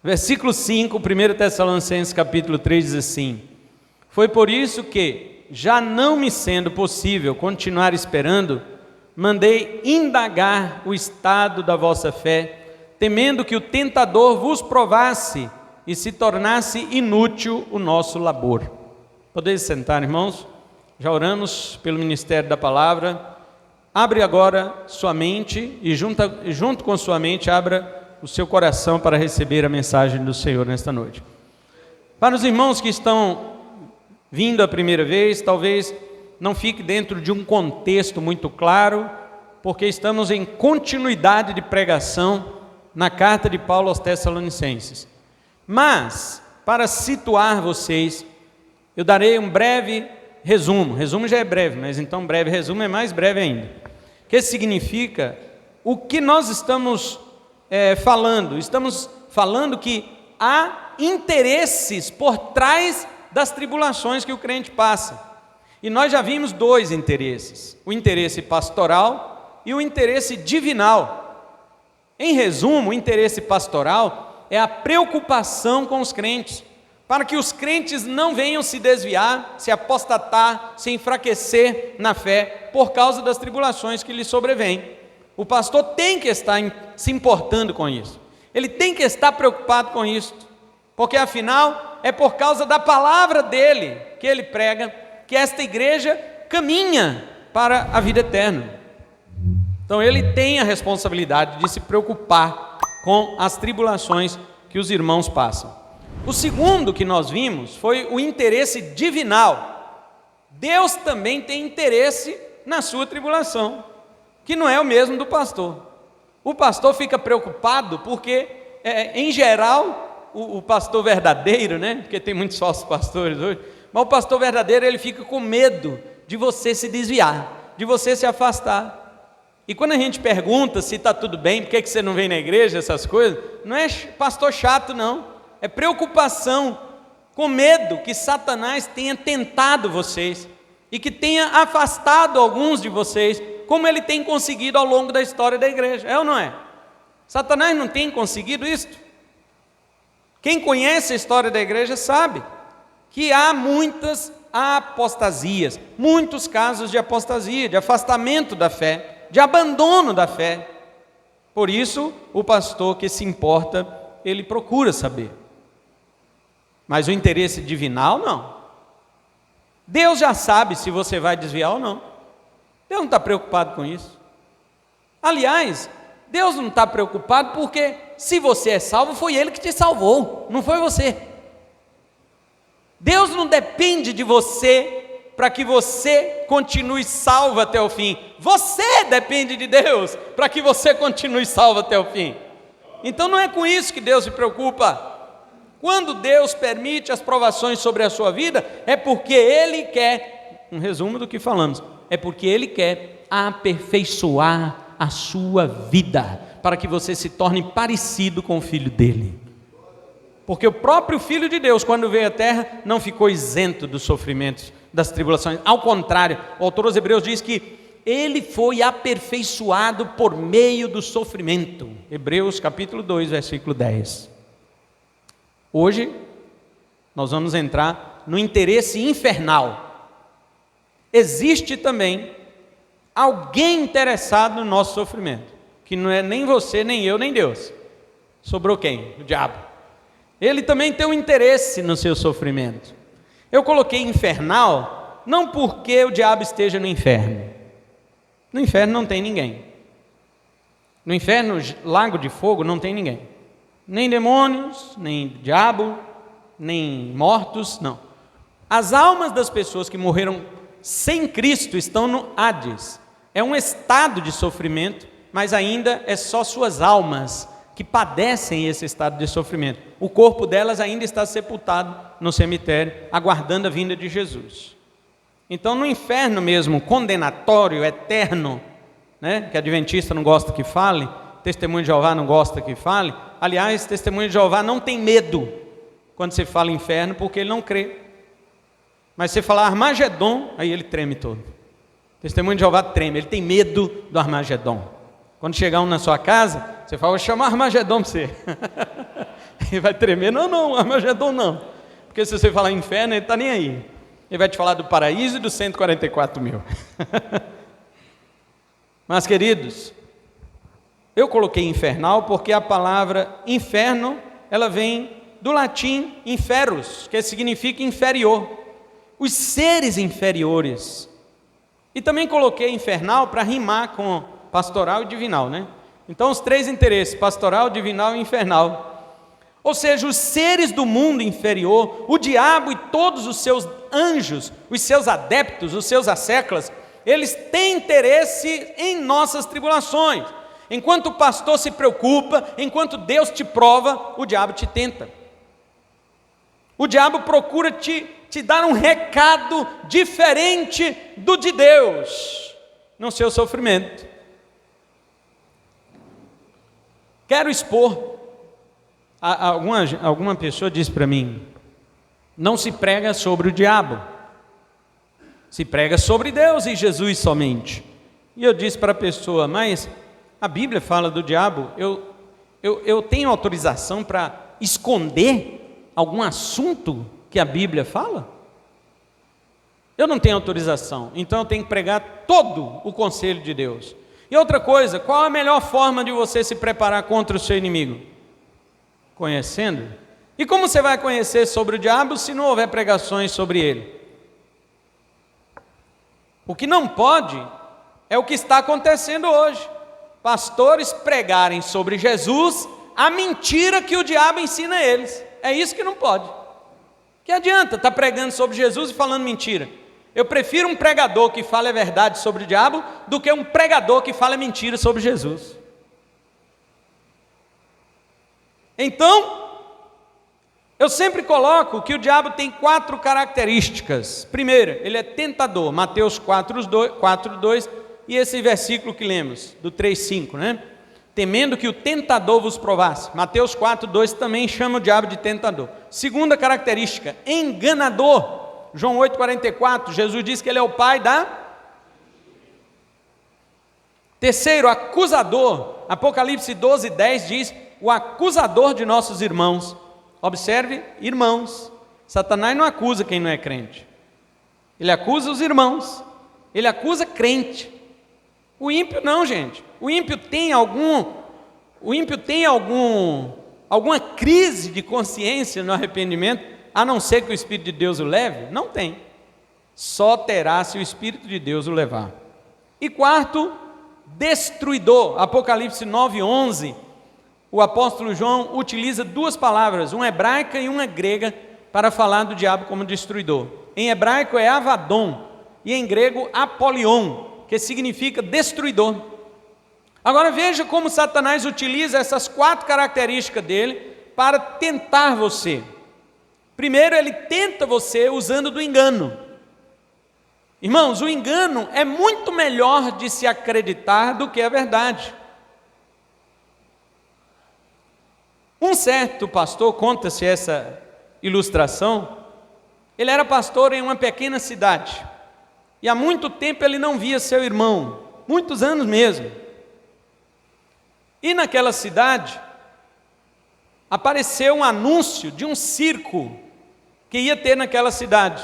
Versículo 5, 1 Tessalonicenses capítulo 3 diz assim: foi por isso que, já não me sendo possível continuar esperando, mandei indagar o estado da vossa fé, temendo que o tentador vos provasse e se tornasse inútil o nosso labor. Podeis sentar, irmãos? Já oramos pelo ministério da palavra. Abre agora sua mente e junto com sua mente abra o seu coração para receber a mensagem do Senhor nesta noite. Para os irmãos que estão vindo a primeira vez, talvez não fique dentro de um contexto muito claro, porque estamos em continuidade de pregação na carta de Paulo aos Tessalonicenses. Mas, para situar vocês, eu darei um breve resumo. Resumo já é breve, mas então breve resumo é mais breve ainda. Que significa o que nós estamos falando. Estamos falando que há interesses por trás das tribulações que o crente passa. E nós já vimos dois interesses: o interesse pastoral e o interesse divinal. Em resumo, o interesse pastoral é a preocupação com os crentes, para que os crentes não venham se desviar, se apostatar, se enfraquecer na fé por causa das tribulações que lhes sobrevêm. O pastor tem que estar se importando com isso, ele tem que estar preocupado com isso, porque afinal é por causa da palavra dele que ele prega que esta igreja caminha para a vida eterna. Então ele tem a responsabilidade de se preocupar com as tribulações que os irmãos passam. O segundo que nós vimos foi o interesse divinal. Deus também tem interesse na sua tribulação, que não é o mesmo do pastor. O pastor fica preocupado porque, em geral, o pastor verdadeiro, né? Porque tem muitos falsos pastores hoje, mas o pastor verdadeiro, ele fica com medo de você se desviar, de você se afastar. E quando a gente pergunta se está tudo bem, por que você não vem na igreja, essas coisas, não é pastor chato não, é preocupação, com medo que Satanás tenha tentado vocês, e que tenha afastado alguns de vocês, como ele tem conseguido ao longo da história da igreja, é ou não é? Satanás não tem conseguido isso? Quem conhece a história da igreja sabe que há muitas apostasias, muitos casos de apostasia, de afastamento da fé, de abandono da fé. Por isso, o pastor que se importa, ele procura saber. Mas o interesse divinal, não. Deus já sabe se você vai desviar ou não. Deus não está preocupado com isso. Aliás, Deus não está preocupado porque se você é salvo, foi Ele que te salvou, não foi você. Deus não depende de você para que você continue salvo até o fim. Você depende de Deus para que você continue salvo até o fim. Então não é com isso que Deus se preocupa. Quando Deus permite as provações sobre a sua vida, é porque Ele quer, um resumo do que falamos, é porque Ele quer aperfeiçoar a sua vida, para que você se torne parecido com o Filho dEle. Porque o próprio Filho de Deus, quando veio à terra, não ficou isento dos sofrimentos, das tribulações. Ao contrário, o autor aos Hebreus diz que ele foi aperfeiçoado por meio do sofrimento. Hebreus capítulo 2, versículo 10. Hoje, nós vamos entrar no interesse infernal. Existe também alguém interessado no nosso sofrimento, que não é nem você, nem eu, nem Deus. Sobrou quem? O diabo. Ele também tem um interesse no seu sofrimento. Eu coloquei infernal, não porque o diabo esteja no inferno. No inferno não tem ninguém. No inferno, lago de fogo, não tem ninguém. Nem demônios, nem diabo, nem mortos, não. As almas das pessoas que morreram sem Cristo estão no Hades. É um estado de sofrimento, mas ainda é só suas almas que padecem esse estado de sofrimento. O corpo delas ainda está sepultado no cemitério, aguardando a vinda de Jesus. Então, no inferno mesmo, condenatório, eterno, né, que adventista não gosta que fale, Testemunho de Jeová não gosta que fale. Aliás, Testemunho de Jeová não tem medo quando você fala inferno, porque ele não crê. Mas você falar Armagedon, aí ele treme todo. Testemunho de Jeová treme, ele tem medo do Armagedon. Quando chegar um na sua casa, você fala, vou chamar Armagedon para você. Ele vai tremer, não, Armagedon não. Porque se você falar inferno, ele está nem aí. Ele vai te falar do paraíso e dos 144 mil. Mas, queridos, eu coloquei infernal porque a palavra inferno, ela vem do latim inferus, que significa inferior. Os seres inferiores. E também coloquei infernal para rimar com pastoral e divinal, né? Então, os três interesses, pastoral, divinal e infernal. Ou seja, os seres do mundo inferior, o diabo e todos os seus anjos, os seus adeptos, os seus asseclas, eles têm interesse em nossas tribulações. Enquanto o pastor se preocupa, enquanto Deus te prova, o diabo te tenta. O diabo procura te dar um recado diferente do de Deus, no seu sofrimento. Quero expor. Alguma pessoa disse para mim, não se prega sobre o diabo, se prega sobre Deus e Jesus somente. E eu disse para a pessoa, mas a Bíblia fala do diabo, eu tenho autorização para esconder algum assunto que a Bíblia fala? Eu não tenho autorização, então eu tenho que pregar todo o conselho de Deus. E outra coisa, qual a melhor forma de você se preparar contra o seu inimigo? Conhecendo. E como você vai conhecer sobre o diabo se não houver pregações sobre ele? O que não pode é o que está acontecendo hoje. Pastores pregarem sobre Jesus a mentira que o diabo ensina a eles. É isso que não pode. Que adianta estar pregando sobre Jesus e falando mentira? Eu prefiro um pregador que fale a verdade sobre o diabo do que um pregador que fale mentira sobre Jesus. Então, eu sempre coloco que o diabo tem 4 características. Primeiro, ele é tentador, Mateus 4:2, e esse versículo que lemos, do 3:5, né? Temendo que o tentador vos provasse. Mateus 4:2 também chama o diabo de tentador. Segunda característica, enganador. João 8:44, Jesus diz que ele é o pai da... Terceiro, acusador. Apocalipse 12:10 diz, o acusador de nossos irmãos. Observe, irmãos. Satanás não acusa quem não é crente. Ele acusa os irmãos. Ele acusa crente. O ímpio não, gente. O ímpio tem alguma crise de consciência no arrependimento, a não ser que o Espírito de Deus o leve? Não tem. Só terá se o Espírito de Deus o levar. E quarto, destruidor. Apocalipse 9:11, o apóstolo João utiliza 2 palavras, uma hebraica e uma grega, para falar do diabo como destruidor. Em hebraico é Avadon, e em grego Apolion, que significa destruidor. Agora veja como Satanás utiliza essas 4 características dele para tentar você. Primeiro, ele tenta você usando do engano. Irmãos, o engano é muito melhor de se acreditar do que a verdade. Um certo pastor, conta-se essa ilustração, ele era pastor em uma pequena cidade, e há muito tempo ele não via seu irmão, muitos anos mesmo. E naquela cidade, apareceu um anúncio de um circo que ia ter naquela cidade.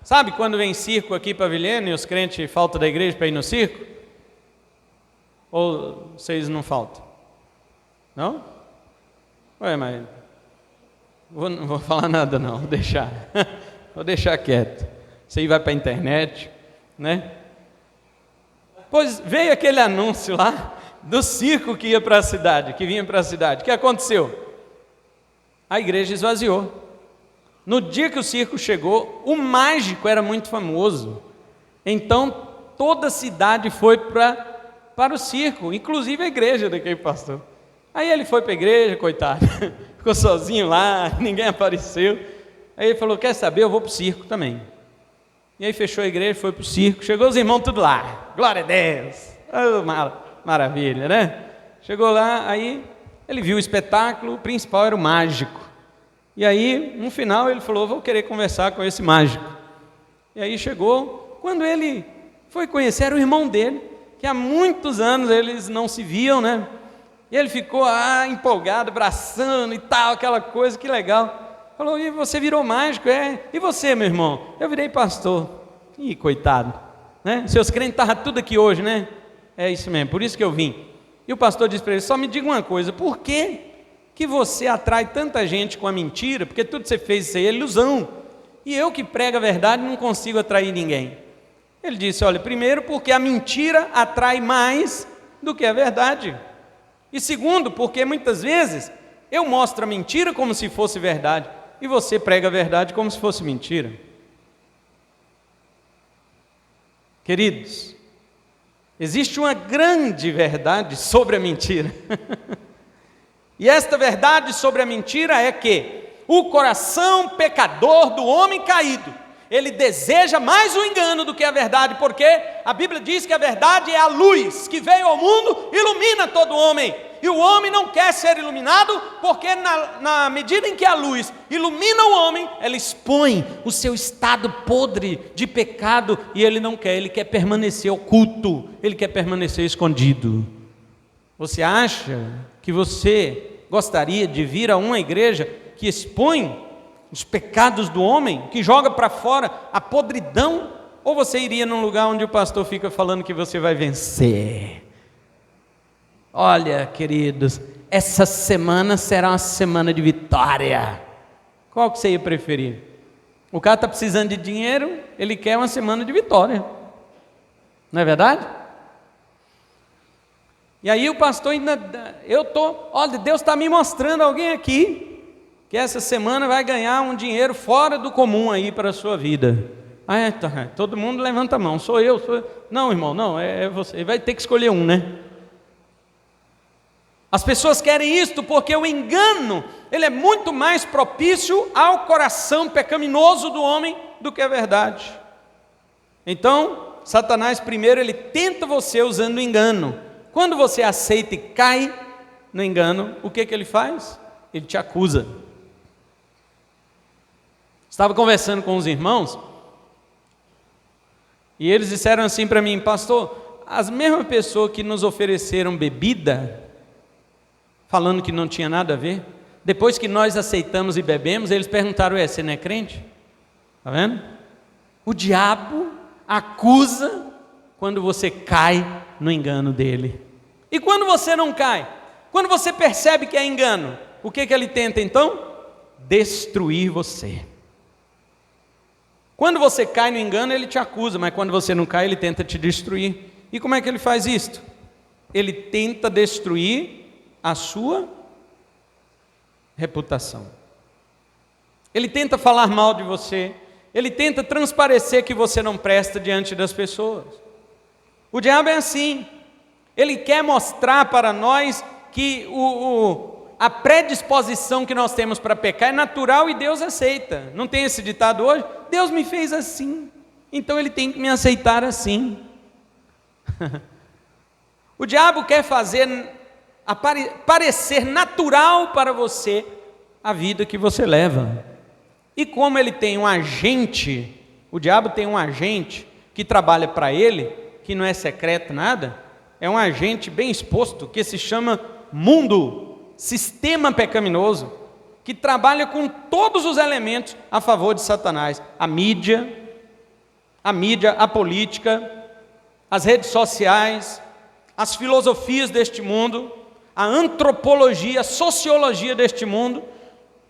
Sabe quando vem circo aqui para Vilhena e os crentes faltam da igreja para ir no circo? Ou vocês não faltam? Não? Ué, mas não vou falar nada não, vou deixar. Vou deixar quieto. Isso aí vai para a internet, né? Pois veio aquele anúncio lá do circo que ia para a cidade, que vinha para a cidade. O que aconteceu? A igreja esvaziou. No dia que o circo chegou, o mágico era muito famoso. Então toda a cidade foi para o circo, inclusive a igreja daquele pastor. Aí ele foi para a igreja, coitado, ficou sozinho lá, ninguém apareceu. Aí ele falou, quer saber, eu vou para o circo também. E aí fechou a igreja, foi para o circo, chegou os irmãos tudo lá, glória a Deus, oh, maravilha, né? Chegou lá, aí ele viu o espetáculo, o principal era o mágico. E aí, no final, ele falou, vou querer conversar com esse mágico. E aí chegou, quando ele foi conhecer, era o irmão dele, que há muitos anos eles não se viam, né? E ele ficou empolgado, abraçando e tal, aquela coisa, que legal. Falou, e você virou mágico, E você, meu irmão? Eu virei pastor. Ih, coitado, né? Seus crentes estavam tudo aqui hoje, né? É isso mesmo, por isso que eu vim. E o pastor disse para ele, só me diga uma coisa, por que você atrai tanta gente com a mentira? Porque tudo que você fez isso aí é ilusão. E eu que prego a verdade não consigo atrair ninguém. Ele disse, olha, primeiro porque a mentira atrai mais do que a verdade. E segundo, porque muitas vezes eu mostro a mentira como se fosse verdade e você prega a verdade como se fosse mentira. Queridos, existe uma grande verdade sobre a mentira. E esta verdade sobre a mentira é que o coração pecador do homem caído, ele deseja mais o engano do que a verdade, porque a Bíblia diz que a verdade é a luz que veio ao mundo, ilumina todo homem, e o homem não quer ser iluminado, porque na medida em que a luz ilumina o homem, ela expõe o seu estado podre de pecado, e ele não quer, ele quer permanecer oculto, ele quer permanecer escondido. Você acha que você gostaria de vir a uma igreja que expõe os pecados do homem, que joga para fora a podridão, ou você iria num lugar onde o pastor fica falando que você vai vencer? Olha, queridos, essa semana será uma semana de vitória. Qual que você ia preferir? O cara está precisando de dinheiro, ele quer uma semana de vitória, não é verdade? E aí o pastor ainda, olha, Deus está me mostrando alguém aqui, que essa semana vai ganhar um dinheiro fora do comum aí para a sua vida. Todo mundo levanta a mão, sou eu. Não, irmão, não, é você, vai ter que escolher um, né? As pessoas querem isto porque o engano, ele é muito mais propício ao coração pecaminoso do homem do que a verdade. Então, Satanás primeiro, ele tenta você usando o engano. Quando você aceita e cai no engano, o que ele faz? Ele te acusa. Estava conversando com os irmãos, e eles disseram assim para mim, pastor, as mesmas pessoas que nos ofereceram bebida, falando que não tinha nada a ver, depois que nós aceitamos e bebemos, eles perguntaram, você não é crente? Está vendo? O diabo acusa quando você cai no engano dele. E quando você não cai? Quando você percebe que é engano, o que ele tenta então? Destruir você. Quando você cai no engano, ele te acusa, mas quando você não cai, ele tenta te destruir. E como é que ele faz isto? Ele tenta destruir a sua reputação. Ele tenta falar mal de você, ele tenta transparecer que você não presta diante das pessoas. O diabo é assim, ele quer mostrar para nós que a predisposição que nós temos para pecar é natural e Deus aceita. Não tem esse ditado hoje? Deus me fez assim, então Ele tem que me aceitar assim. O diabo quer fazer parecer natural para você a vida que você leva. E como ele tem um agente, o diabo tem um agente que trabalha para ele, que não é secreto nada, é um agente bem exposto, que se chama mundo, sistema pecaminoso, que trabalha com todos os elementos a favor de Satanás. A mídia, a política, as redes sociais, as filosofias deste mundo, a antropologia, a sociologia deste mundo,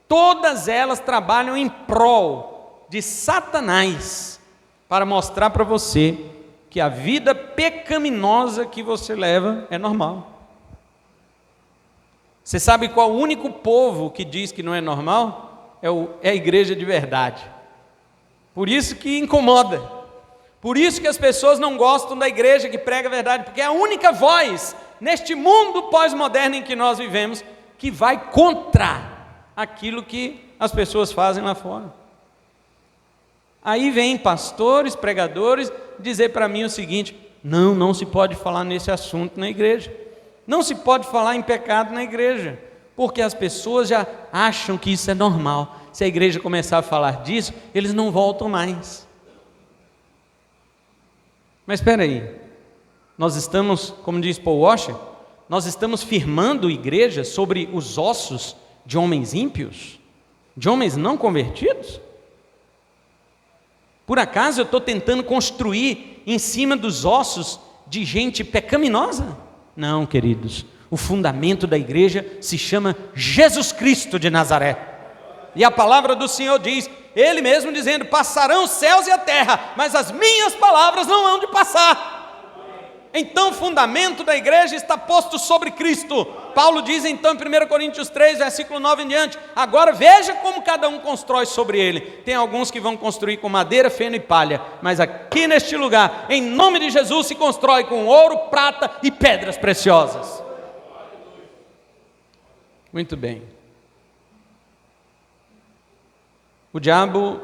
todas elas trabalham em prol de Satanás, para mostrar para você que a vida pecaminosa que você leva é normal. Você sabe qual o único povo que diz que não é normal? É a igreja de verdade. Por isso que incomoda. Por isso que as pessoas não gostam da igreja que prega a verdade, porque é a única voz neste mundo pós-moderno em que nós vivemos que vai contra aquilo que as pessoas fazem lá fora. Aí vem pastores, pregadores dizer para mim o seguinte: não se pode falar nesse assunto na igreja. Não se pode falar em pecado na igreja, porque as pessoas já acham que isso é normal. Se a igreja começar a falar disso, eles não voltam mais. Mas espera aí, Nós estamos, como diz Paul Washer, nós estamos firmando igreja sobre os ossos de homens ímpios, de homens não convertidos? Por acaso eu estou tentando construir em cima dos ossos de gente pecaminosa? Não, queridos, o fundamento da igreja se chama Jesus Cristo de Nazaré. E a palavra do Senhor diz, Ele mesmo dizendo, passarão os céus e a terra, mas as minhas palavras não hão de passar. Então o fundamento da igreja está posto sobre Cristo. Paulo diz então em 1 Coríntios 3, versículo 9 em diante, agora veja como cada um constrói sobre ele. Tem alguns que vão construir com madeira, feno e palha, mas aqui neste lugar, em nome de Jesus, se constrói com ouro, prata e pedras preciosas. Muito bem. O diabo,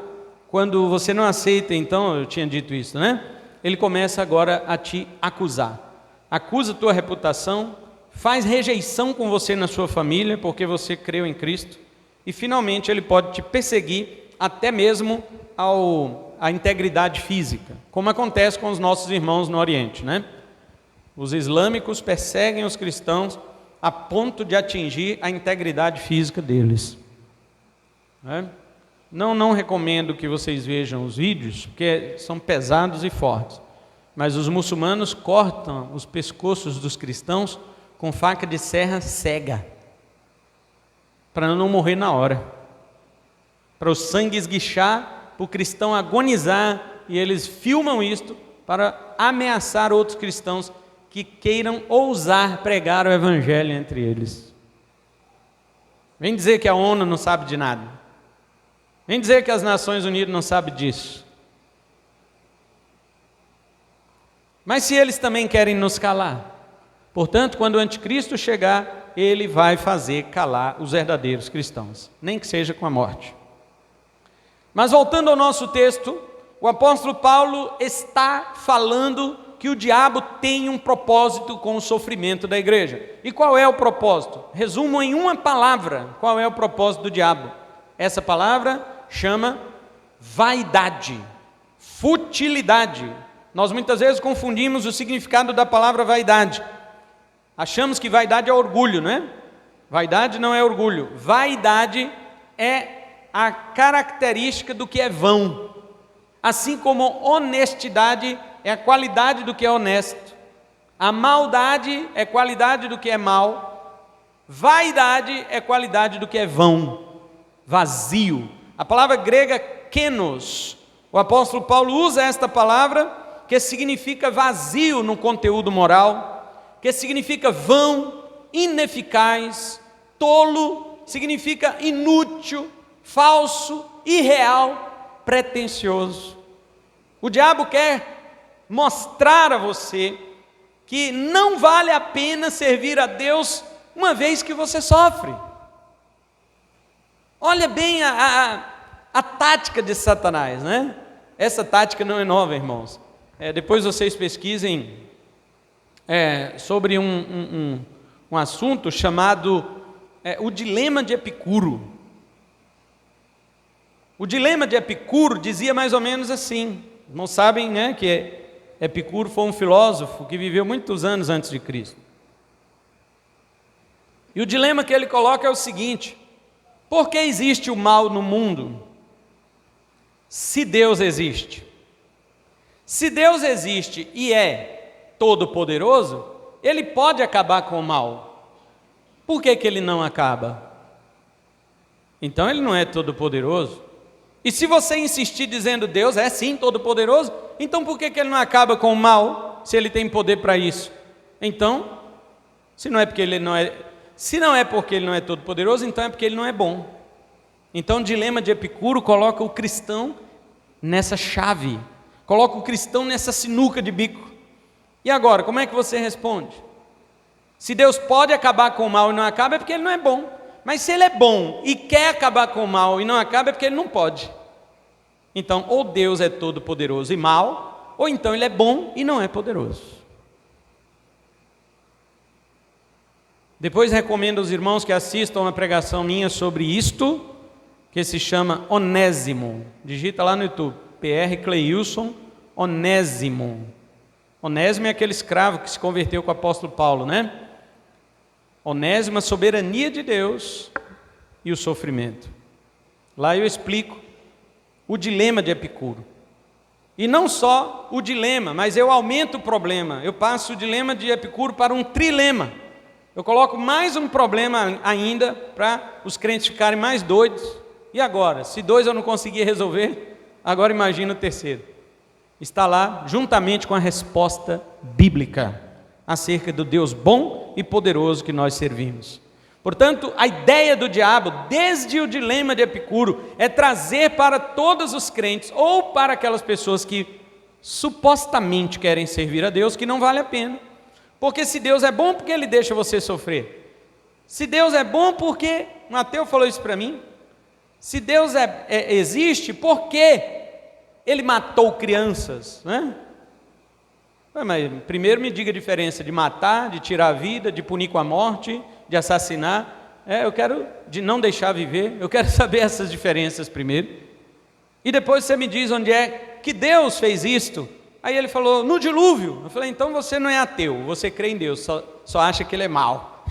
quando você não aceita, então, eu tinha dito isso, né? Ele começa agora a te acusar. Acusa a tua reputação, faz rejeição com você na sua família, porque você creu em Cristo. E finalmente ele pode te perseguir até mesmo à integridade física, como acontece com os nossos irmãos no Oriente, né? Os islâmicos perseguem os cristãos a ponto de atingir a integridade física deles, né? Não recomendo que vocês vejam os vídeos, porque são pesados e fortes. Mas os muçulmanos cortam os pescoços dos cristãos com faca de serra cega, para não morrer na hora, para o sangue esguichar, para o cristão agonizar, e eles filmam isto para ameaçar outros cristãos que queiram ousar pregar o evangelho entre eles. Vem dizer que a ONU não sabe de nada. Vem dizer que as Nações Unidas não sabem disso. Mas se eles também querem nos calar, portanto, quando o anticristo chegar, ele vai fazer calar os verdadeiros cristãos, nem que seja com a morte. Mas voltando ao nosso texto, o apóstolo Paulo está falando que o diabo tem um propósito com o sofrimento da igreja. E qual é o propósito? Resumo em uma palavra, qual é o propósito do diabo? Essa palavra chama vaidade, futilidade. Nós muitas vezes confundimos o significado da palavra vaidade. Achamos que vaidade é orgulho, não é? Vaidade não é orgulho. Vaidade é a característica do que é vão. Assim como honestidade é a qualidade do que é honesto. A maldade é qualidade do que é mal. Vaidade é qualidade do que é vão, vazio. A palavra grega kenos, o apóstolo Paulo usa esta palavra que significa vazio no conteúdo moral, que significa vão, ineficaz, tolo, significa inútil, falso, irreal, pretensioso. O diabo quer mostrar a você que não vale a pena servir a Deus uma vez que você sofre. Olha bem a tática de Satanás, né? Essa tática não é nova, irmãos. Depois vocês pesquisem sobre um assunto chamado o dilema de Epicuro. O dilema de Epicuro dizia mais ou menos assim. Irmãos sabem, né, que Epicuro foi um filósofo que viveu muitos anos antes de Cristo. E o dilema que ele coloca é o seguinte: por que existe o mal no mundo se Deus existe? Se Deus existe e é todo-poderoso, Ele pode acabar com o mal. Por que Ele não acaba? Então Ele não é todo-poderoso. E se você insistir dizendo Deus é sim todo-poderoso, então por que Ele não acaba com o mal, se Ele tem poder para isso? Então, se não é porque Ele não é todo-poderoso, então é porque Ele não é bom. Então o dilema de Epicuro coloca o cristão nessa chave, coloca o cristão nessa sinuca de bico. E agora, como é que você responde? Se Deus pode acabar com o mal e não acaba, é porque Ele não é bom. Mas se Ele é bom e quer acabar com o mal e não acaba, é porque Ele não pode. Então, ou Deus é todo poderoso e mal, ou então Ele é bom e não é poderoso. Depois recomendo aos irmãos que assistam uma pregação minha sobre isto, que se chama Onésimo. Digita lá no YouTube, PR Cleilson, Onésimo. Onésimo é aquele escravo que se converteu com o apóstolo Paulo, né? Onésimo, a soberania de Deus e o sofrimento. Lá eu explico o dilema de Epicuro. E não só o dilema, mas eu aumento o problema. Eu passo o dilema de Epicuro para um trilema. Eu coloco mais um problema ainda para os crentes ficarem mais doidos. E agora? Se 2 eu não conseguir resolver, agora imagina o terceiro. Está lá juntamente com a resposta bíblica acerca do Deus bom e poderoso que nós servimos. Portanto, a ideia do diabo, desde o dilema de Epicuro, é trazer para todos os crentes, ou para aquelas pessoas que supostamente querem servir a Deus, que não vale a pena. Porque se Deus é bom, por que Ele deixa você sofrer? Se Deus é bom, por que... Mateus falou isso para mim. Se Deus existe, por que Ele matou crianças, né? Mas primeiro me diga a diferença de matar, de tirar a vida, de punir com a morte, de assassinar. Eu quero de não deixar viver. Eu quero saber essas diferenças primeiro. E depois você me diz onde é que Deus fez isto. Aí ele falou, no dilúvio. Eu falei, então você não é ateu, você crê em Deus, só acha que Ele é mau.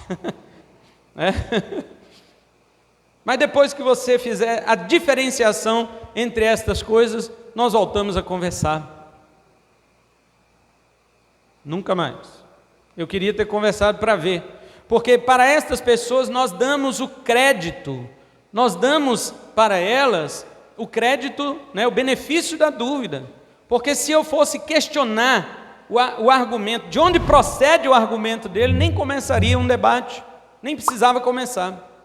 Mas depois que você fizer a diferenciação entre estas coisas, nós voltamos a conversar. Nunca mais. Eu queria ter conversado para ver. Porque para estas pessoas nós damos o crédito, nós damos para elas o crédito, né, o benefício da dúvida. Porque se eu fosse questionar o argumento, de onde procede o argumento dele, nem começaria um debate, nem precisava começar.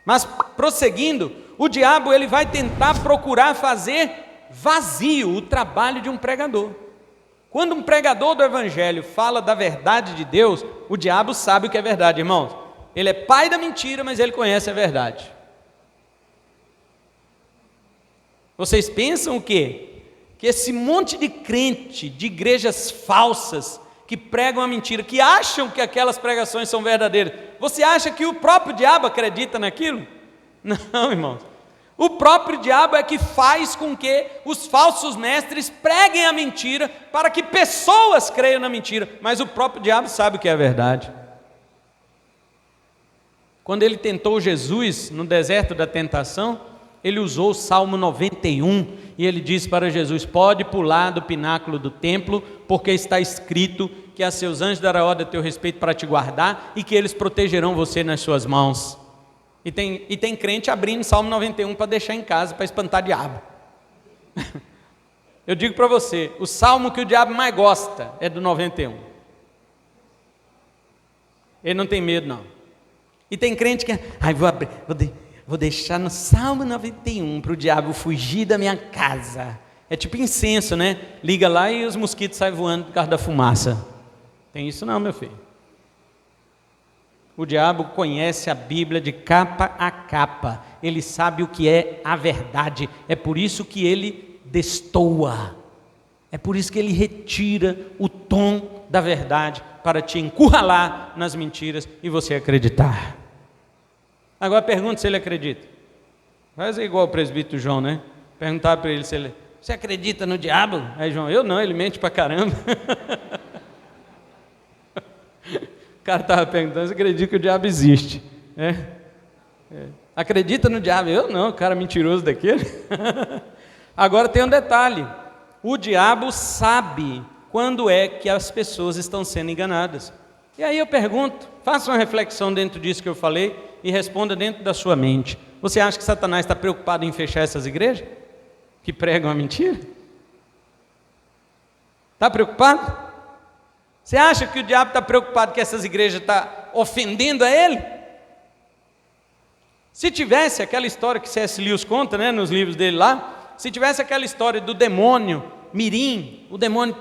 Mas prosseguindo, o diabo ele vai tentar procurar fazer vazio o trabalho de um pregador. Quando um pregador do evangelho fala da verdade de Deus, o diabo sabe o que é verdade, irmãos. Ele é pai da mentira, mas ele conhece a verdade. Vocês pensam o quê? Que esse monte de crente, de igrejas falsas, que pregam a mentira, que acham que aquelas pregações são verdadeiras, você acha que o próprio diabo acredita naquilo? Não, irmãos. O próprio diabo é que faz com que os falsos mestres preguem a mentira para que pessoas creiam na mentira, mas o próprio diabo sabe o que é a verdade. Quando ele tentou Jesus no deserto da tentação, ele usou o Salmo 91 e ele disse para Jesus, pode pular do pináculo do templo, porque está escrito que a seus anjos dará ordem a teu respeito para te guardar e que eles protegerão você nas suas mãos. E tem crente abrindo Salmo 91 para deixar em casa, para espantar diabo. Eu digo para você, o salmo que o diabo mais gosta é do 91. Ele não tem medo não. E tem crente que, vou deixar no Salmo 91 para o diabo fugir da minha casa. É tipo incenso, né? Liga lá e os mosquitos saem voando por causa da fumaça. Tem isso não, meu filho. O diabo conhece a Bíblia de capa a capa. Ele sabe o que é a verdade. É por isso que ele destoa. É por isso que ele retira o tom da verdade para te encurralar nas mentiras e você acreditar. Agora pergunta se ele acredita. Faz igual o presbítero João, né? Perguntar para ele se ele... Você acredita no diabo? Aí João, eu não, ele mente para caramba. O cara estava perguntando, você acredita que o diabo existe? Acredita no diabo? Eu não, o cara mentiroso daquele. Agora tem um detalhe, o diabo sabe quando é que as pessoas estão sendo enganadas. E aí eu pergunto, faça uma reflexão dentro disso que eu falei e responda dentro da sua mente. Você acha que Satanás está preocupado em fechar essas igrejas? Que pregam a mentira? Está preocupado? Você acha que o diabo está preocupado que essas igrejas estão ofendendo a ele? Se tivesse aquela história que C.S. Lewis conta, né, nos livros dele lá, se tivesse aquela história do demônio mirim, o demônio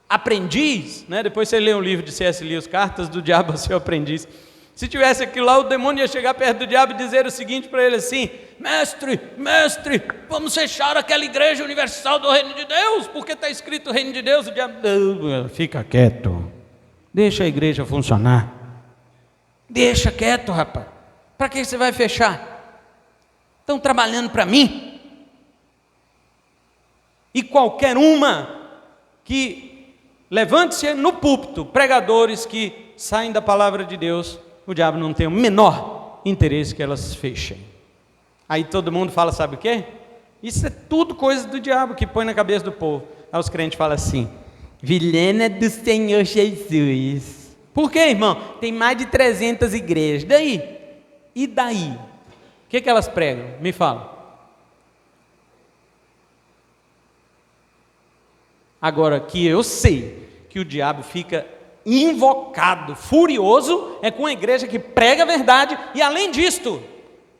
aprendiz, né, depois você lê um livro de C.S. Lewis, Cartas do Diabo ao Seu Aprendiz, se tivesse aquilo lá, o demônio ia chegar perto do diabo e dizer o seguinte para ele assim, mestre, vamos fechar aquela igreja universal do reino de Deus, porque está escrito reino de Deus, o diabo, fica quieto, deixa a igreja funcionar, deixa quieto, rapaz, para que você vai fechar? Estão trabalhando para mim? E qualquer uma que levante-se no púlpito pregadores que saem da palavra de Deus, o diabo não tem o menor interesse que elas fechem. Aí todo mundo fala, sabe o quê? Isso é tudo coisa do diabo que põe na cabeça do povo. Aí os crentes falam assim, Vilhena do Senhor Jesus. Por quê, irmão? Tem mais de 300 igrejas. Daí? E daí? O que elas pregam? Me fala. Agora, que eu sei que o diabo fica invocado, furioso, é com a igreja que prega a verdade, e além disto,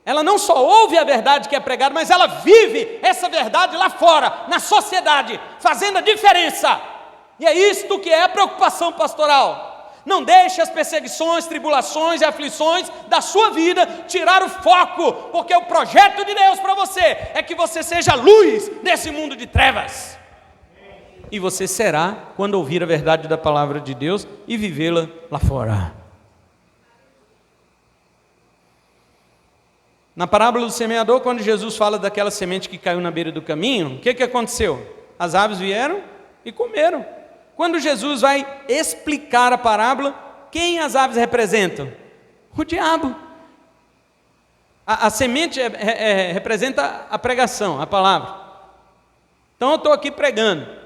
ela não só ouve a verdade que é pregada, mas ela vive essa verdade lá fora, na sociedade, fazendo a diferença. E é isto que é a preocupação pastoral. Não deixe as perseguições, tribulações e aflições da sua vida tirar o foco, porque o projeto de Deus para você é que você seja luz nesse mundo de trevas. E você será quando ouvir a verdade da palavra de Deus e vivê-la lá fora. Na parábola do semeador, quando Jesus fala daquela semente que caiu na beira do caminho, o que aconteceu? As aves vieram e comeram. Quando Jesus vai explicar a parábola, quem as aves representam? O diabo. A semente representa a pregação, a palavra. Então eu estou aqui pregando.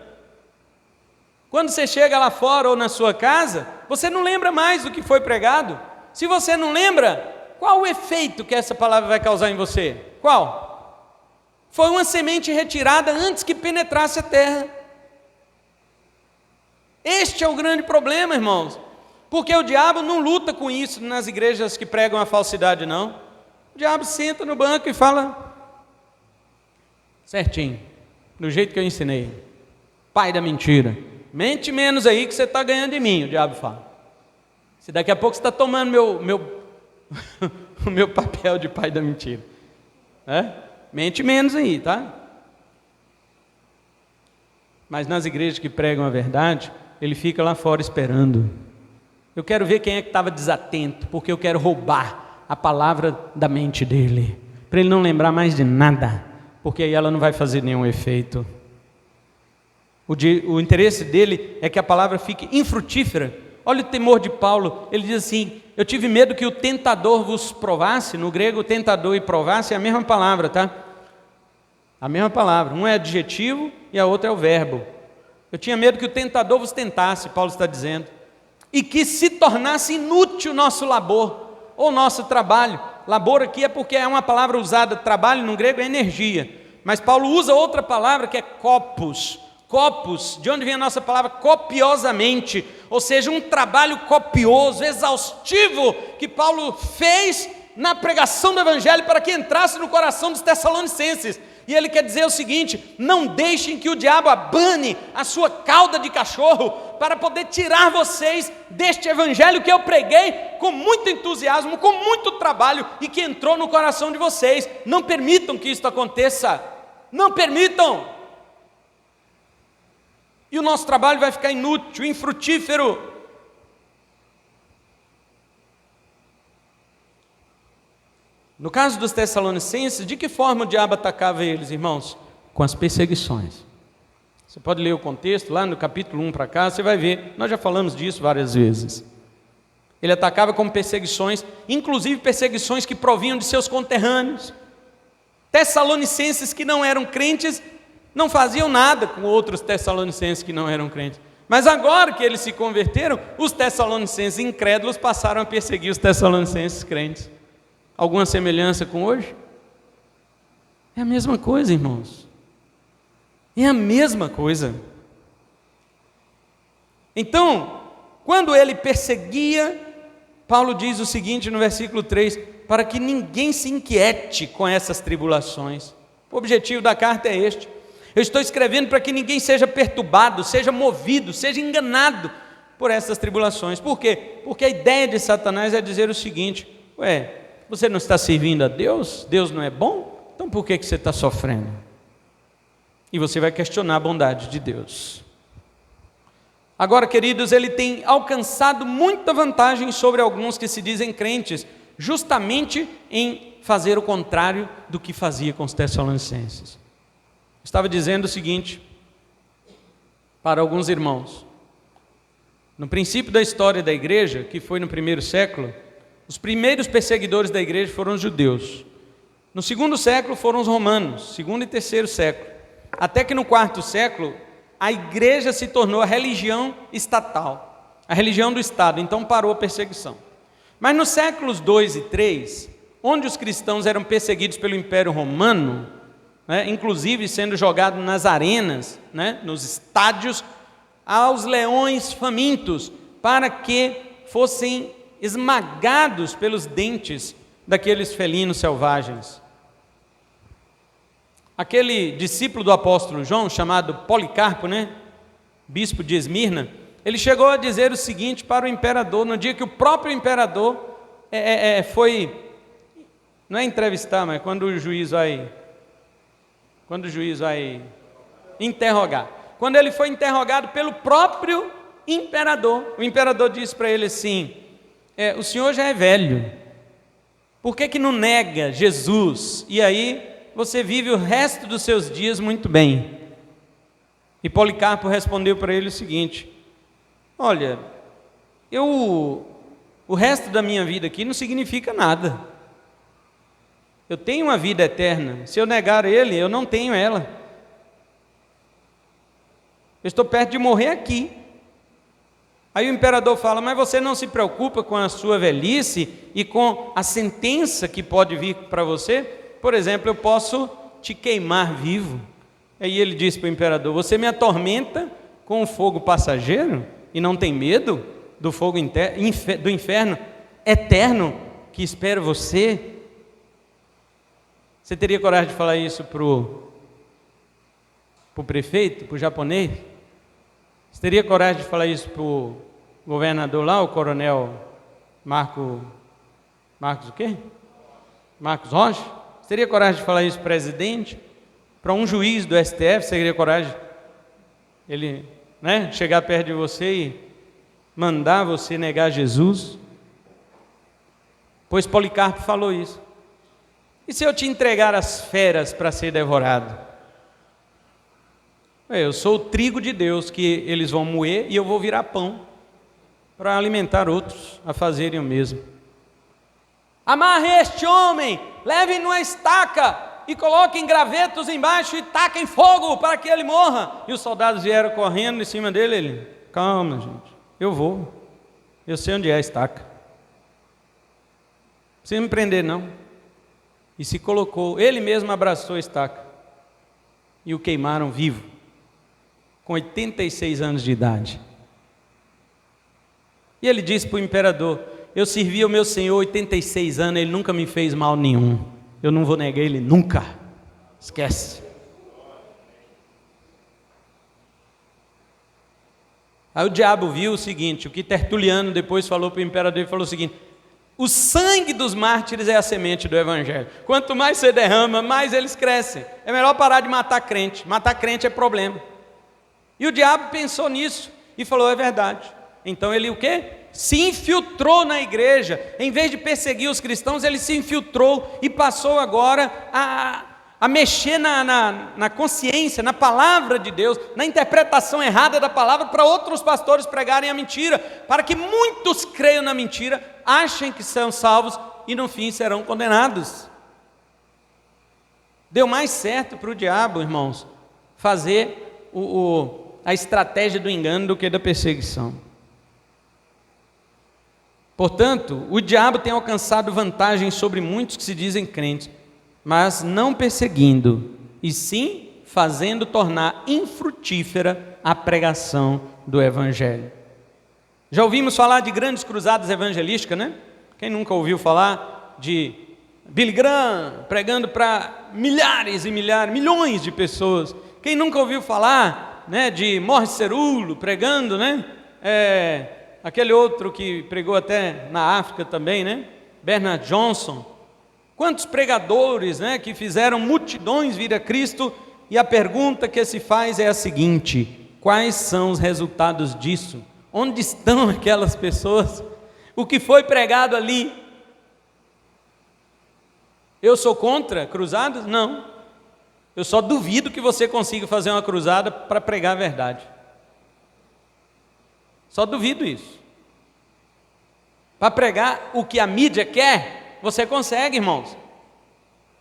Quando você chega lá fora ou na sua casa, você não lembra mais do que foi pregado. Se você não lembra, qual o efeito que essa palavra vai causar em você? Qual? Foi uma semente retirada antes que penetrasse a terra. Este é o grande problema, irmãos, porque o diabo não luta com isso nas igrejas que pregam a falsidade, não. O diabo senta no banco e fala certinho, do jeito que eu ensinei. Pai da mentira, mente menos aí que você está ganhando de mim, o diabo fala. Se daqui a pouco você está tomando o meu papel de pai da mentira, mente menos aí, tá? Mas nas igrejas que pregam a verdade, ele fica lá fora esperando. Eu quero ver quem é que estava desatento, porque eu quero roubar a palavra da mente dele, para ele não lembrar mais de nada, porque aí ela não vai fazer nenhum efeito. O interesse dele é que a palavra fique infrutífera. Olha o temor de Paulo, ele diz assim, eu tive medo que o tentador vos provasse. No grego tentador e provasse é a mesma palavra, tá? A mesma palavra, um é adjetivo e a outra é o verbo. Eu tinha medo que o tentador vos tentasse, Paulo está dizendo, e que se tornasse inútil o nosso labor, ou nosso trabalho. Labor aqui é porque é uma palavra usada, trabalho no grego é energia, mas Paulo usa outra palavra que é copos. Copos, de onde vem a nossa palavra copiosamente, ou seja, um trabalho copioso, exaustivo, que Paulo fez na pregação do Evangelho para que entrasse no coração dos Tessalonicenses. E ele quer dizer o seguinte: não deixem que o diabo abane a sua cauda de cachorro para poder tirar vocês deste Evangelho que eu preguei com muito entusiasmo, com muito trabalho e que entrou no coração de vocês. Não permitam que isso aconteça, não permitam. E o nosso trabalho vai ficar inútil, infrutífero. No caso dos Tessalonicenses, de que forma o diabo atacava eles, irmãos? Com as perseguições. Você pode ler o contexto, lá no capítulo 1 para cá, você vai ver, nós já falamos disso várias vezes. Ele atacava com perseguições, inclusive perseguições que provinham de seus conterrâneos. Tessalonicenses que não eram crentes, não faziam nada com outros Tessalonicenses que não eram crentes. Mas agora que eles se converteram, os Tessalonicenses incrédulos passaram a perseguir os Tessalonicenses crentes. Alguma semelhança com hoje? É a mesma coisa, irmãos. É a mesma coisa. Então, quando ele perseguia, Paulo diz o seguinte no versículo 3, para que ninguém se inquiete com essas tribulações. O objetivo da carta é este. Eu estou escrevendo para que ninguém seja perturbado, seja movido, seja enganado por essas tribulações. Por quê? Porque a ideia de Satanás é dizer o seguinte: você não está servindo a Deus? Deus não é bom? Então por que você está sofrendo? E você vai questionar a bondade de Deus. Agora, queridos, ele tem alcançado muita vantagem sobre alguns que se dizem crentes, justamente em fazer o contrário do que fazia com os Tessalonicenses. Estava dizendo o seguinte para alguns irmãos: No princípio da história da igreja, que foi no primeiro século, os primeiros perseguidores da igreja foram os judeus. No segundo século foram os romanos, segundo e terceiro século. Até que no quarto século, a igreja se tornou a religião estatal, a religião do Estado, então parou a perseguição. Mas nos séculos 2 e 3, onde os cristãos eram perseguidos pelo Império Romano, inclusive sendo jogados nas arenas, nos estádios, aos leões famintos, para que fossem esmagados pelos dentes daqueles felinos selvagens. Aquele discípulo do apóstolo João, chamado Policarpo, bispo de Esmirna, ele chegou a dizer o seguinte para o imperador, no dia que o próprio imperador foi, não é entrevistar, mas quando o juiz vai interrogar. Quando ele foi interrogado pelo próprio imperador, o imperador disse para ele assim: o senhor já é velho, por que não nega Jesus? E aí você vive o resto dos seus dias muito bem. E Policarpo respondeu para ele o seguinte: olha, o resto da minha vida aqui não significa nada. Eu tenho uma vida eterna, se eu negar ele, eu não tenho ela. Eu estou perto de morrer aqui. Aí o imperador fala: mas você não se preocupa com a sua velhice e com a sentença que pode vir para você? Por exemplo, eu posso te queimar vivo. Aí ele disse para o imperador: você me atormenta com o fogo passageiro e não tem medo do fogo do inferno eterno que espera você? Você teria coragem de falar isso para o prefeito, para o japonês? Você teria coragem de falar isso para o governador lá, o coronel Marcos o quê? Marcos Rocha? Você teria coragem de falar isso para o presidente? Para um juiz do STF, você teria coragem? Ele, chegar perto de você e mandar você negar Jesus? Pois Policarpo falou isso. E se eu te entregar as feras para ser devorado? Eu sou o trigo de Deus que eles vão moer e eu vou virar pão para alimentar outros a fazerem o mesmo. Amarre este homem, leve numa estaca e coloquem gravetos embaixo e taquem fogo para que ele morra. E os soldados vieram correndo em cima dele. Ele: calma, gente, eu vou, eu sei onde é a estaca, não precisa me prender não. E se colocou, ele mesmo abraçou a estaca e o queimaram vivo, com 86 anos de idade. E ele disse para o imperador: eu servi ao meu senhor 86 anos, ele nunca me fez mal nenhum, eu não vou negar ele nunca, esquece. Aí o diabo viu o seguinte, o que Tertuliano depois falou para o imperador, ele falou o seguinte: o sangue dos mártires é a semente do evangelho, quanto mais você derrama, mais eles crescem. É melhor parar de matar crente é problema. E o diabo pensou nisso e falou: é verdade. Então ele o quê? Se infiltrou na igreja. Em vez de perseguir os cristãos, ele se infiltrou e passou agora a mexer na consciência, na palavra de Deus, na interpretação errada da palavra, para outros pastores pregarem a mentira, para que muitos creiam na mentira, achem que são salvos e no fim serão condenados. Deu mais certo para o diabo, irmãos, fazer a estratégia do engano do que da perseguição. Portanto, o diabo tem alcançado vantagem sobre muitos que se dizem crentes, mas não perseguindo, e sim fazendo tornar infrutífera a pregação do evangelho. Já ouvimos falar de grandes cruzadas evangelísticas, Quem nunca ouviu falar de Billy Graham pregando para milhares e milhares, milhões de pessoas? Quem nunca ouviu falar, de Morris Cerullo pregando, aquele outro que pregou até na África também, Bernard Johnson? Quantos pregadores, que fizeram multidões vir a Cristo? E a pergunta que se faz é a seguinte: quais são os resultados disso? Onde estão aquelas pessoas? O que foi pregado ali? Eu sou contra cruzadas? Não. Eu só duvido que você consiga fazer uma cruzada para pregar a verdade. Só duvido isso. Para pregar o que a mídia quer, você consegue, irmãos.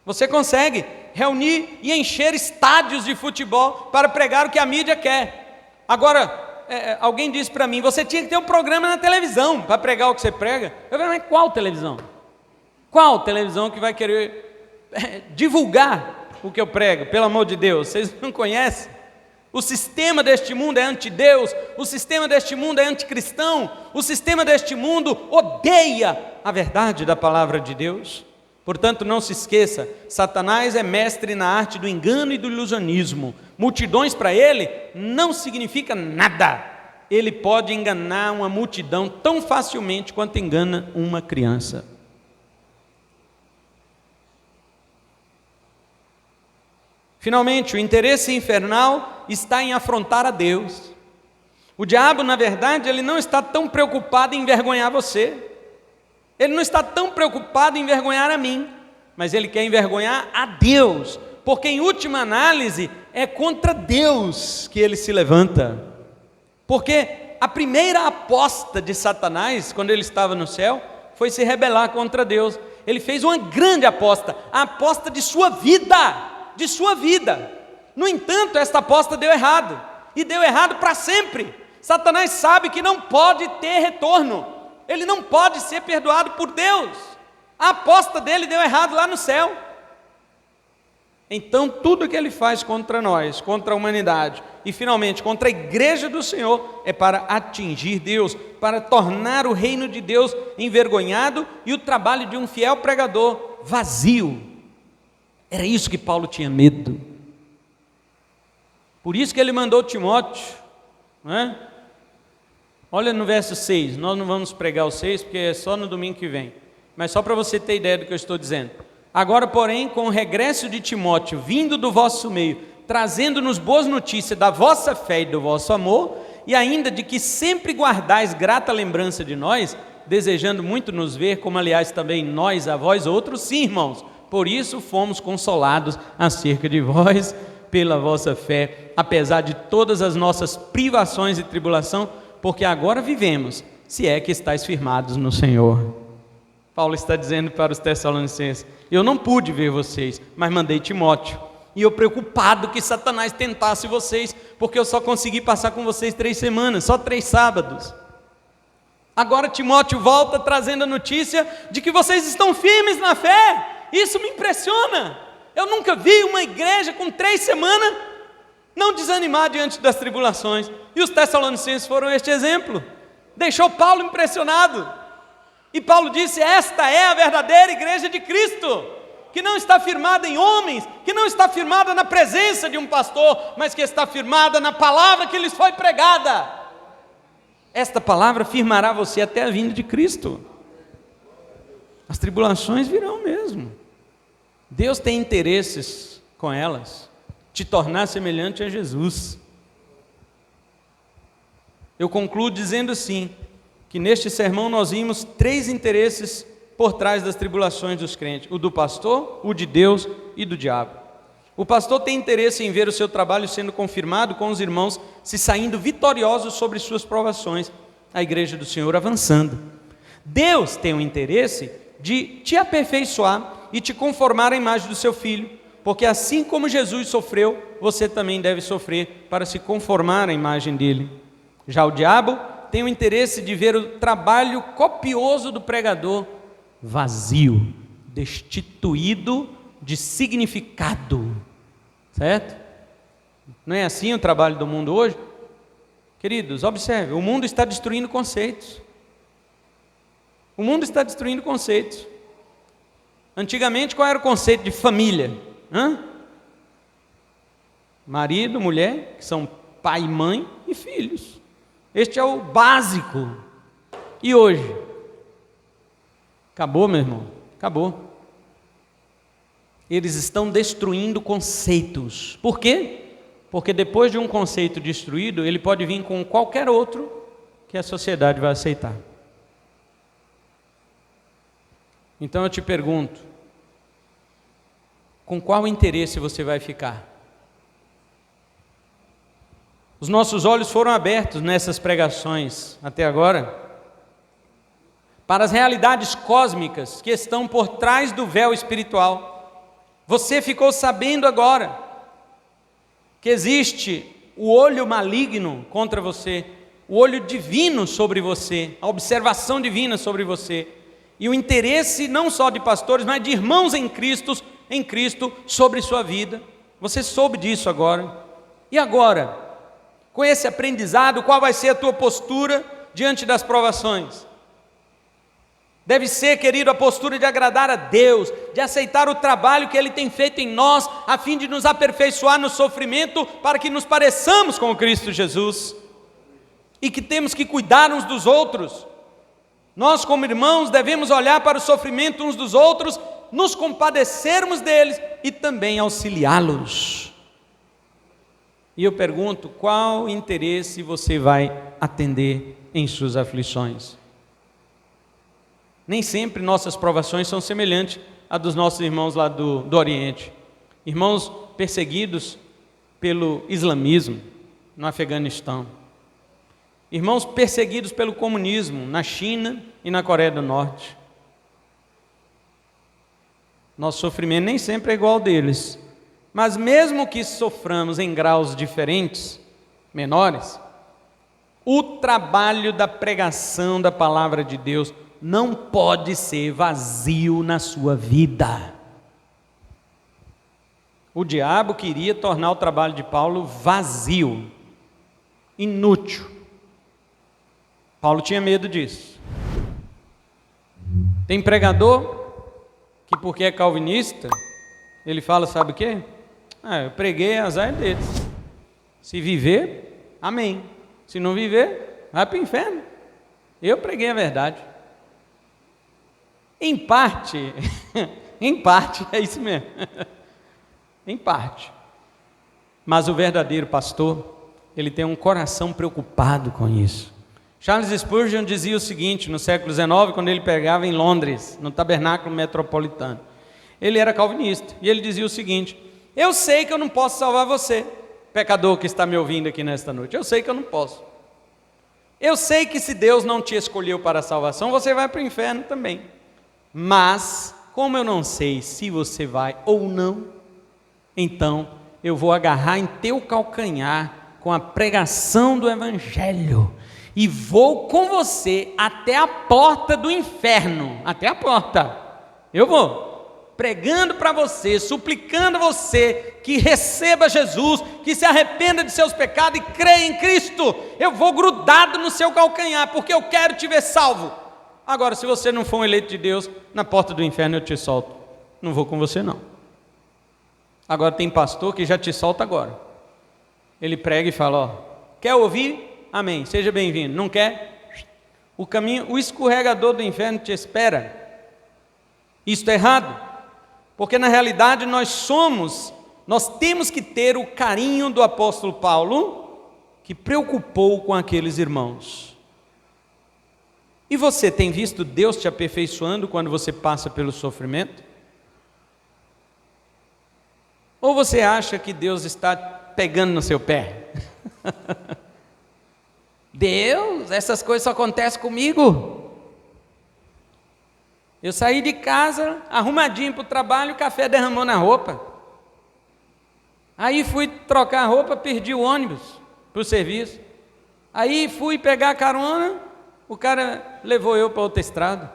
Você consegue reunir e encher estádios de futebol para pregar o que a mídia quer. Agora, alguém disse para mim, você tinha que ter um programa na televisão para pregar o que você prega. Eu falei, mas qual televisão? Qual televisão que vai querer divulgar o que eu prego? Pelo amor de Deus, vocês não conhecem? O sistema deste mundo é anti-Deus, o sistema deste mundo é anticristão, o sistema deste mundo odeia a verdade da palavra de Deus. Portanto, não se esqueça, Satanás é mestre na arte do engano e do ilusionismo. Multidões para ele não significa nada. Ele pode enganar uma multidão tão facilmente quanto engana uma criança. Finalmente, o interesse infernal está em afrontar a Deus. O diabo, na verdade, ele não está tão preocupado em envergonhar você. Ele não está tão preocupado em envergonhar a mim, mas ele quer envergonhar a Deus, porque em última análise é contra Deus que ele se levanta. Porque a primeira aposta de Satanás, quando ele estava no céu, foi se rebelar contra Deus. Ele fez uma grande aposta, a aposta de sua vida. De sua vida. No entanto, esta aposta deu errado, e deu errado para sempre. Satanás sabe que não pode ter retorno, ele não pode ser perdoado por Deus. A aposta dele deu errado lá no céu. Então tudo que ele faz contra nós, contra a humanidade e finalmente contra a igreja do Senhor é para atingir Deus, para tornar o reino de Deus envergonhado e o trabalho de um fiel pregador vazio. Era isso que Paulo tinha medo. Por isso que ele mandou Timóteo, não é? Olha no verso 6, nós não vamos pregar o 6 porque é só no domingo que vem, mas só para você ter ideia do que eu estou dizendo. Agora, porém, com o regresso de Timóteo, vindo do vosso meio, trazendo-nos boas notícias da vossa fé e do vosso amor, e ainda de que sempre guardais grata lembrança de nós, desejando muito nos ver, como aliás também nós a vós outros, sim, irmãos, por isso fomos consolados acerca de vós, pela vossa fé, apesar de todas as nossas privações e tribulação, porque agora vivemos, se é que estáis firmados no Senhor. Paulo está dizendo para os Tessalonicenses, eu não pude ver vocês, mas mandei Timóteo, e eu preocupado que Satanás tentasse vocês, porque eu só consegui passar com vocês 3 semanas, só 3 sábados. Agora Timóteo volta trazendo a notícia de que vocês estão firmes na fé. Isso me impressiona. Eu nunca vi uma igreja com 3 semanas não desanimar diante das tribulações. E os Tessalonicenses foram este exemplo. Deixou Paulo impressionado. E Paulo disse, esta é a verdadeira igreja de Cristo, que não está firmada em homens, que não está firmada na presença de um pastor, mas que está firmada na palavra que lhes foi pregada. Esta palavra firmará você até a vinda de Cristo. As tribulações virão mesmo. Deus tem interesses com elas, te tornar semelhante a Jesus. Eu concluo dizendo assim, que neste sermão nós vimos 3 interesses por trás das tribulações dos crentes: o do pastor, o de Deus e do diabo. O pastor tem interesse em ver o seu trabalho sendo confirmado com os irmãos, se saindo vitoriosos sobre suas provações, a igreja do Senhor avançando. Deus tem o interesse de te aperfeiçoar e te conformar à imagem do seu Filho, porque assim como Jesus sofreu, você também deve sofrer para se conformar à imagem dele. Já o diabo tem o interesse de ver o trabalho copioso do pregador vazio, destituído de significado, certo? Não é assim o trabalho do mundo hoje? Queridos, observe, o mundo está destruindo conceitos. O mundo está destruindo conceitos. Antigamente, qual era o conceito de família? Marido, mulher, que são pai, mãe e filhos. Este é o básico. E hoje? Acabou, meu irmão, acabou. Eles estão destruindo conceitos. Por quê? Porque depois de um conceito destruído, ele pode vir com qualquer outro que a sociedade vai aceitar. Então eu te pergunto, com qual interesse você vai ficar? Os nossos olhos foram abertos nessas pregações até agora para as realidades cósmicas que estão por trás do véu espiritual. Você ficou sabendo agora que existe o olho maligno contra você, o olho divino sobre você, a observação divina sobre você, e o interesse não só de pastores, mas de irmãos em Cristo sobre sua vida. Você soube disso agora. E agora, com esse aprendizado, qual vai ser a tua postura diante das provações? Deve ser, querido, a postura de agradar a Deus, de aceitar o trabalho que Ele tem feito em nós, a fim de nos aperfeiçoar no sofrimento, para que nos pareçamos com Cristo Jesus, e que temos que cuidar uns dos outros. Nós, como irmãos, devemos olhar para o sofrimento uns dos outros, nos compadecermos deles e também auxiliá-los. E eu pergunto, qual interesse você vai atender em suas aflições? Nem sempre nossas provações são semelhantes à dos nossos irmãos lá do Oriente. Irmãos perseguidos pelo islamismo no Afeganistão. Irmãos perseguidos pelo comunismo na China e na Coreia do Norte. Nosso sofrimento nem sempre é igual ao deles. Mas mesmo que soframos em graus diferentes, menores, o trabalho da pregação da palavra de Deus não pode ser vazio na sua vida. O diabo queria tornar o trabalho de Paulo vazio, inútil. Paulo tinha medo disso. Tem pregador que, porque é calvinista, ele fala, sabe o quê? Eu preguei, azar deles. Se viver, amém. Se não viver, vai para o inferno. Eu preguei a verdade. Em parte, é isso mesmo. Em parte. Mas o verdadeiro pastor, ele tem um coração preocupado com isso. Charles Spurgeon dizia o seguinte, no século XIX, quando ele pregava em Londres, no tabernáculo metropolitano. Ele era calvinista, e ele dizia o seguinte: eu sei que eu não posso salvar você, pecador que está me ouvindo aqui nesta noite. Eu sei que eu não posso. Eu sei que se Deus não te escolheu para a salvação, você vai para o inferno também. Mas, como eu não sei se você vai ou não, então eu vou agarrar em teu calcanhar com a pregação do Evangelho e vou com você até a porta do inferno, até a porta. Eu vou pregando para você, suplicando você que receba Jesus, que se arrependa de seus pecados e creia em Cristo. Eu vou grudado no seu calcanhar, porque eu quero te ver salvo. Agora, se você não for um eleito de Deus, na porta do inferno eu te solto. Não vou com você não. Agora tem pastor que já te solta agora. Ele prega e fala, quer ouvir? Amém, seja bem-vindo. Não quer? O caminho, o escorregador do inferno te espera. Isso é errado. Porque na realidade nós temos que ter o carinho do apóstolo Paulo, que preocupou com aqueles irmãos. E você tem visto Deus te aperfeiçoando quando você passa pelo sofrimento? Ou você acha que Deus está pegando no seu pé? Deus, essas coisas só acontecem comigo. Eu saí de casa, arrumadinho para o trabalho, o café derramou na roupa. Aí fui trocar a roupa, perdi o ônibus para o serviço. Aí fui pegar a carona, o cara levou eu para outra estrada.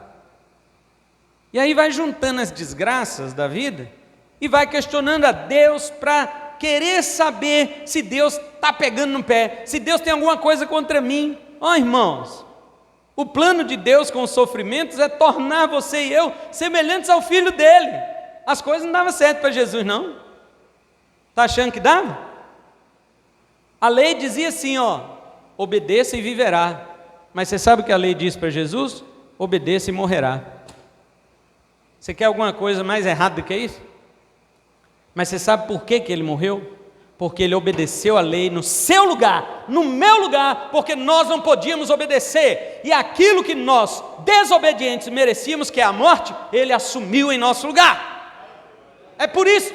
E aí vai juntando as desgraças da vida e vai questionando a Deus para querer saber se Deus está pegando no pé, se Deus tem alguma coisa contra mim. Irmãos, o plano de Deus com os sofrimentos é tornar você e eu semelhantes ao Filho dele. As coisas não davam certo para Jesus, não. Está achando que dava? A lei dizia assim, obedeça e viverá. Mas você sabe o que a lei diz para Jesus? Obedeça e morrerá. Você quer alguma coisa mais errada do que isso? Mas você sabe por que ele morreu? Porque ele obedeceu a lei no seu lugar, no meu lugar, porque nós não podíamos obedecer. E aquilo que nós, desobedientes, merecíamos, que é a morte, ele assumiu em nosso lugar. É por isso.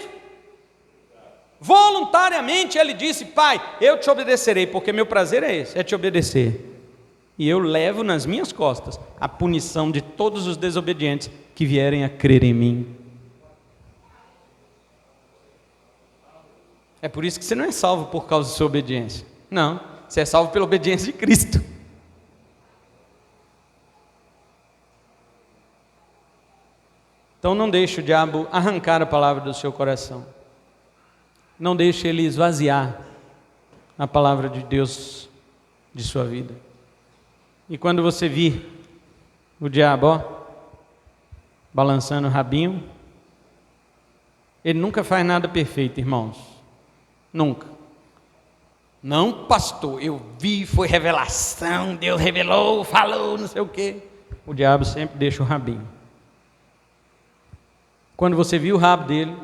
Voluntariamente ele disse: Pai, eu te obedecerei, porque meu prazer é esse, é te obedecer. E eu levo nas minhas costas a punição de todos os desobedientes que vierem a crer em mim. É por isso que você não é salvo por causa da sua obediência. Não, você é salvo pela obediência de Cristo. Então não deixe o diabo arrancar a palavra do seu coração. Não deixe ele esvaziar a palavra de Deus de sua vida. E quando você vir o diabo, balançando o rabinho, ele nunca faz nada perfeito, irmãos. Nunca. Não, pastor, eu vi, foi revelação, Deus revelou, falou, não sei o quê. O diabo sempre deixa o rabinho. Quando você viu o rabo dele,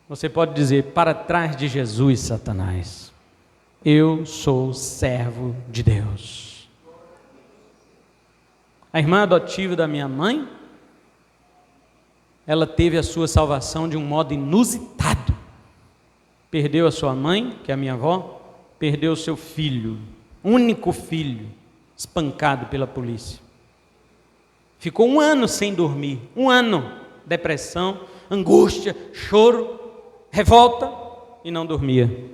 você pode dizer: para trás de Jesus, Satanás, eu sou servo de Deus. A irmã adotiva da minha mãe, ela teve a sua salvação de um modo inusitado. Perdeu a sua mãe, que é a minha avó, perdeu o seu filho, único filho, espancado pela polícia. Ficou 1 ano sem dormir, 1 ano, depressão, angústia, choro, revolta, e não dormia.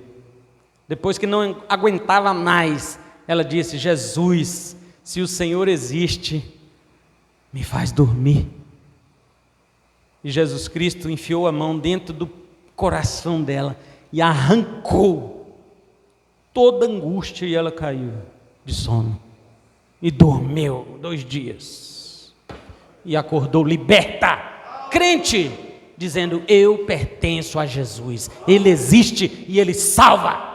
Depois que não aguentava mais, ela disse: Jesus, se o Senhor existe, me faz dormir. E Jesus Cristo enfiou a mão dentro do coração dela e arrancou toda a angústia, e ela caiu de sono e dormiu 2 dias e acordou liberta, crente, dizendo: eu pertenço a Jesus, Ele existe e Ele salva.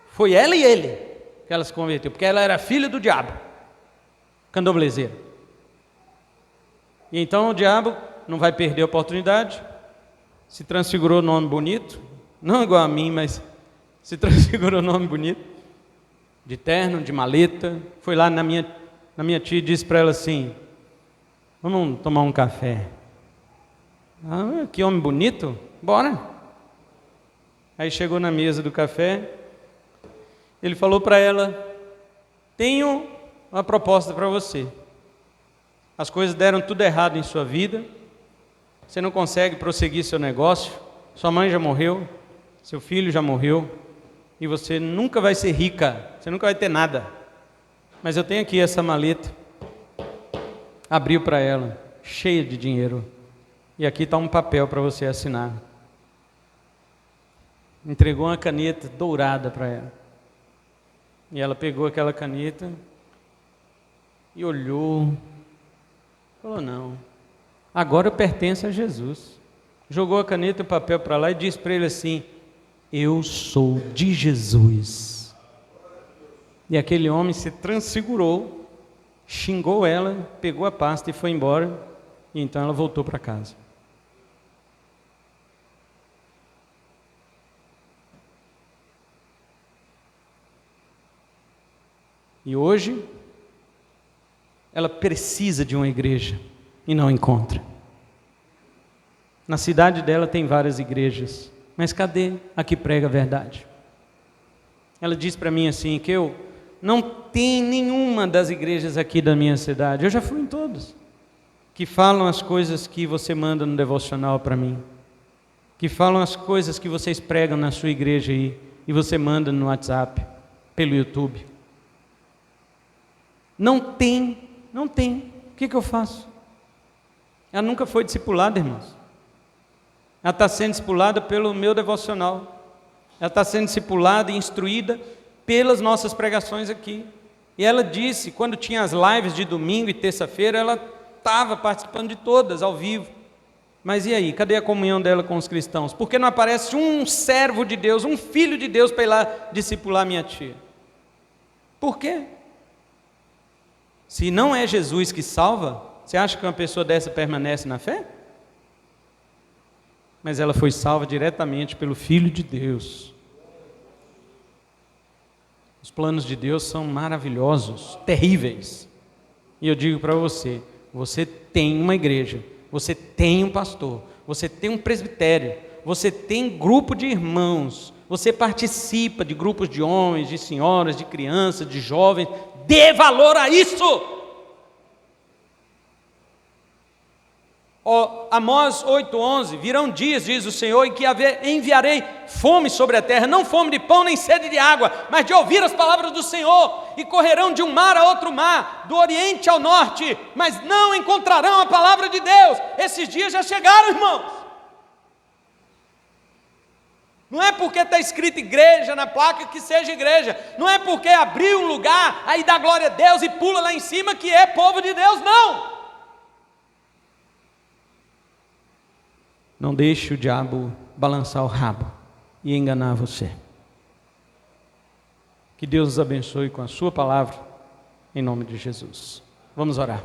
Foi ela e ele que ela se converteu, porque ela era filha do diabo, candomblesseira. E então o diabo não vai perder a oportunidade, se transfigurou nome bonito, não igual a mim, mas se transfigurou nome bonito, de terno, de maleta, foi lá na minha tia e disse para ela assim: vamos tomar um café. Ah, que homem bonito, bora. Aí chegou na mesa do café, ele falou para ela: tenho uma proposta para você. As coisas deram tudo errado em sua vida, você não consegue prosseguir seu negócio, sua mãe já morreu, seu filho já morreu, e você nunca vai ser rica, você nunca vai ter nada. Mas eu tenho aqui essa maleta. Abriu para ela, cheia de dinheiro, e aqui está um papel para você assinar. Entregou uma caneta dourada para ela. E ela pegou aquela caneta e olhou, falou: não, agora eu pertenço a Jesus. Jogou a caneta e o papel para lá e disse para ele assim: eu sou de Jesus. E aquele homem se transfigurou, xingou ela, pegou a pasta e foi embora. E então ela voltou para casa. E hoje ela precisa de uma igreja e não encontra. Na cidade dela tem várias igrejas, mas cadê a que prega a verdade? Ela disse para mim assim, que eu não tenho nenhuma das igrejas aqui da minha cidade, eu já fui em todas, que falam as coisas que você manda no devocional para mim, que falam as coisas que vocês pregam na sua igreja aí, e você manda no WhatsApp, pelo YouTube. Não tem. O que eu faço? Ela nunca foi discipulada, irmãos. Ela está sendo discipulada pelo meu devocional. Ela está sendo discipulada e instruída pelas nossas pregações aqui. E ela disse, quando tinha as lives de domingo e terça-feira, ela estava participando de todas, ao vivo. Mas e aí, cadê a comunhão dela com os cristãos? Por que não aparece um servo de Deus, um filho de Deus para ir lá discipular minha tia? Por quê? Se não é Jesus que salva, você acha que uma pessoa dessa permanece na fé? Mas ela foi salva diretamente pelo Filho de Deus. Os planos de Deus são maravilhosos, terríveis. E eu digo para você, você tem uma igreja, você tem um pastor, você tem um presbitério, você tem grupo de irmãos, você participa de grupos de homens, de senhoras, de crianças, de jovens, dê valor a isso. Amós 8,11, virão dias, diz o Senhor, em que enviarei fome sobre a terra, não fome de pão nem sede de água, mas de ouvir as palavras do Senhor, e correrão de um mar a outro mar, do oriente ao norte, mas não encontrarão a palavra de Deus. Esses dias já chegaram, irmãos. Não é porque está escrito igreja na placa que seja igreja, não é porque abriu um lugar, aí dá glória a Deus e pula lá em cima que é povo de Deus, não. Não deixe o diabo balançar o rabo e enganar você. Que Deus os abençoe com a sua palavra, em nome de Jesus. Vamos orar.